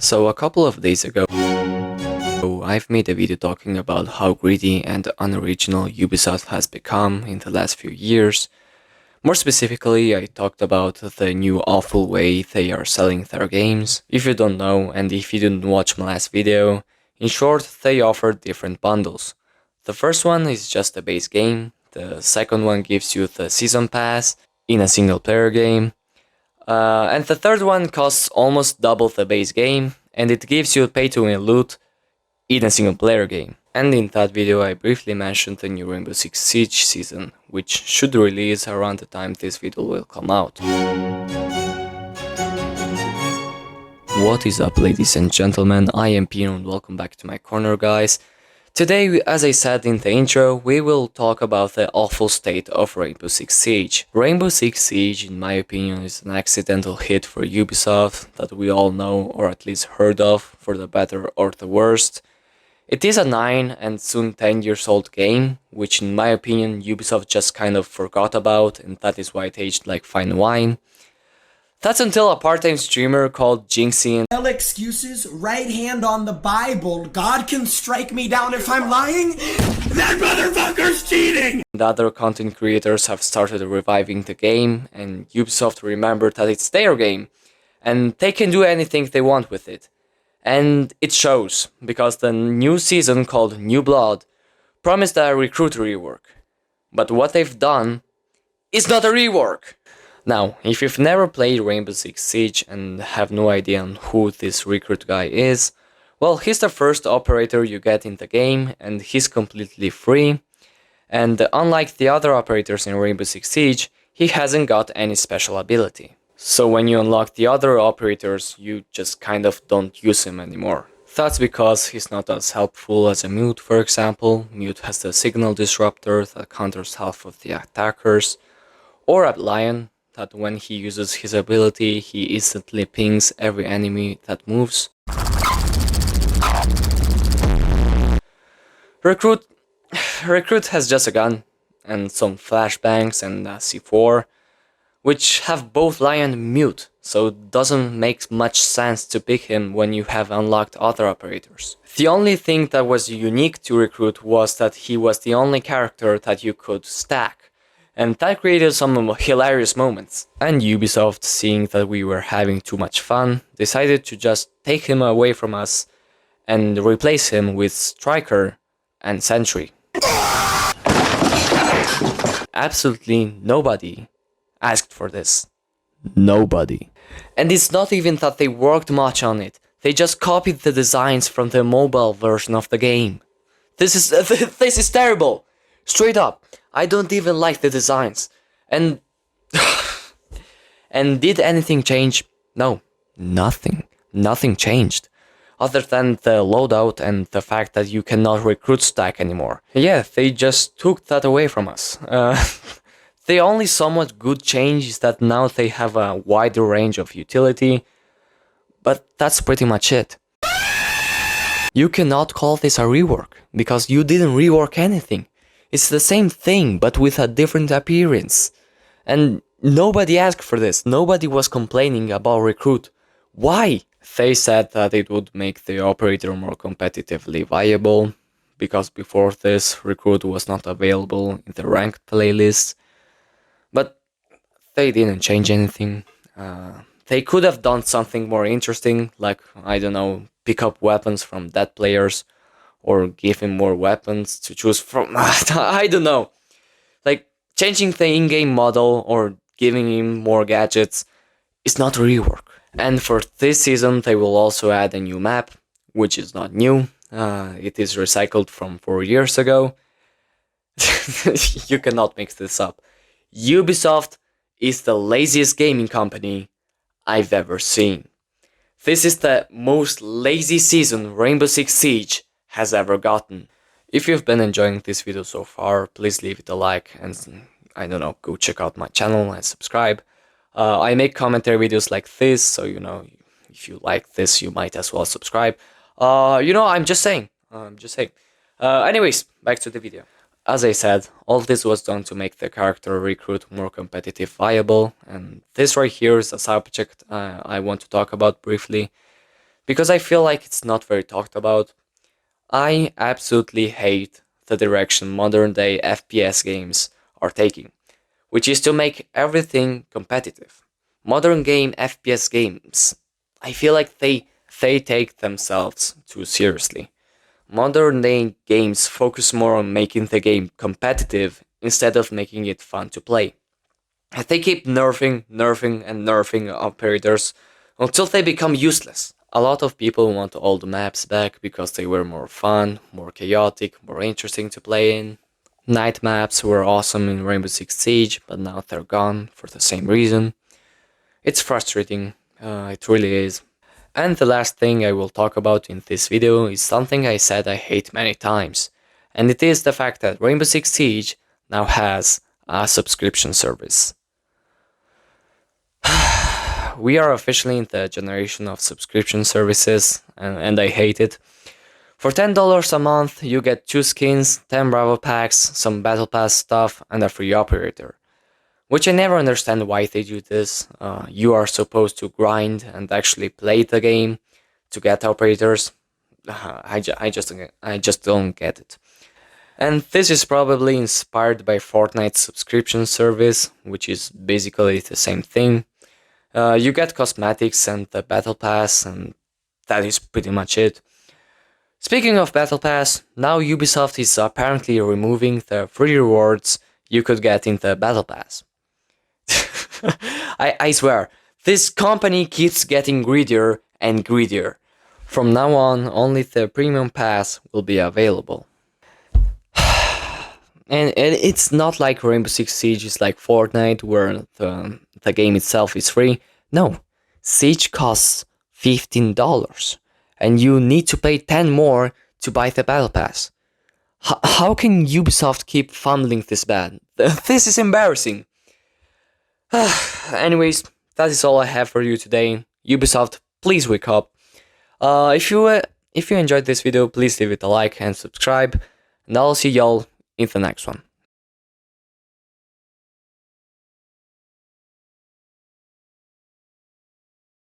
So a couple of days ago, I've made a video talking about how greedy and unoriginal Ubisoft has become in the last few years. More specifically, I talked about the new awful way they are selling their games. If you don't know, and if you didn't watch my last video, in short, they offer different bundles. The first one is just a base game, the second one gives you the season pass in a single player game, and the third one costs almost double the base game, and it gives you pay-to-win loot in a single player game. And in that video I briefly mentioned the new Rainbow Six Siege season, which should release around the time this video will come out. What is up, ladies and gentlemen, I am Pino and welcome back to my corner, guys. Today, as I said in the intro, we will talk about the awful state of Rainbow Six Siege. Rainbow Six Siege, in my opinion, is an accidental hit for Ubisoft that we all know or at least heard of, for the better or the worst. It is a 9 and soon 10 years old game, which in my opinion Ubisoft just kind of forgot about, and that is why it aged like fine wine. That's until a part-time streamer called Jinxie Hell excuses, right hand on the Bible, God can strike me down if I'm lying? That motherfucker's cheating! and other content creators have started reviving the game, and Ubisoft remembered that it's their game, and they can do anything they want with it. And it shows, because the new season called New Blood promised a recruit rework. But what they've done is not a rework! Now, if you've never played Rainbow Six Siege and have no idea on who this recruit guy is, well, he's the first operator you get in the game, and he's completely free. And unlike the other operators in Rainbow Six Siege, he hasn't got any special ability. So when you unlock the other operators, you just kind of don't use him anymore. That's because he's not as helpful as a Mute, for example. Mute has the signal disruptor that counters half of the attackers, or a Lion, that when he uses his ability, he instantly pings every enemy that moves. Recruit has just a gun, and some flashbangs and a C4, which have both Lion and Mute, so it doesn't make much sense to pick him when you have unlocked other operators. The only thing that was unique to Recruit was that he was the only character that you could stack, and that created some hilarious moments. And Ubisoft, seeing that we were having too much fun, decided to just take him away from us and replace him with Striker and Sentry. Absolutely nobody asked for this. Nobody. And it's not even that they worked much on it. They just copied the designs from the mobile version of the game. This is terrible. Straight up. I don't even like the designs. And and did anything change? No. Nothing. Nothing changed. Other than the loadout and the fact that you cannot recruit stack anymore. Yeah, they just took that away from us. The only somewhat good change is that now they have a wider range of utility, but that's pretty much it. You cannot call this a rework, because you didn't rework anything. It's the same thing, but with a different appearance. And nobody asked for this, nobody was complaining about Recruit. Why? They said that it would make the operator more competitively viable, because before this, Recruit was not available in the ranked playlists. But they didn't change anything. They could have done something more interesting, like, I don't know, pick up weapons from dead players, or give him more weapons to choose from. I don't know. Like, changing the in-game model or giving him more gadgets is not a rework. And for this season, they will also add a new map, which is not new. It is recycled from 4 years ago. You cannot mix this up. Ubisoft is the laziest gaming company I've ever seen. This is the most lazy season Rainbow Six Siege has ever gotten. If you've been enjoying this video so far, please leave it a like and, I don't know, go check out my channel and subscribe. I make commentary videos like this, so you know, if you like this, you might as well subscribe. I'm just saying. Anyways, back to the video. As I said, all this was done to make the character Recruit more competitive viable, and this right here is a subject I want to talk about briefly. because I feel like it's not very talked about. I absolutely hate the direction modern day FPS games are taking, which is to make everything competitive. Modern game FPS games, I feel like they take themselves too seriously. Modern day games focus more on making the game competitive instead of making it fun to play. And they keep nerfing operators until they become useless. A lot of people want old maps back because they were more fun, more chaotic, more interesting to play in. Night maps were awesome in Rainbow Six Siege, but now they're gone for the same reason. It's frustrating, it really is. And the last thing I will talk about in this video is something I said I hate many times, and it is the fact that Rainbow Six Siege now has a subscription service. We are officially in the generation of subscription services, and I hate it. For $10 a month, you get 2 skins, 10 Bravo packs, some Battle Pass stuff, and a free operator. Which I never understand why they do this. You are supposed to grind and actually play the game to get operators. I just don't get it. And this is probably inspired by Fortnite's subscription service, which is basically the same thing. You get cosmetics and the Battle Pass, and that is pretty much it. Speaking of Battle Pass, now Ubisoft is apparently removing the free rewards you could get in the Battle Pass. I swear, this company keeps getting greedier and greedier. From now on, only the premium pass will be available. And it's not like Rainbow Six Siege is like Fortnite, where the game itself is free. No, Siege costs $15, and you need to pay 10 more to buy the Battle Pass. How can Ubisoft keep funneling this bad? This is embarrassing. Anyways, that is all I have for you today. Ubisoft, please wake up. If you enjoyed this video, please leave it a like and subscribe, and I'll see y'all in the next one.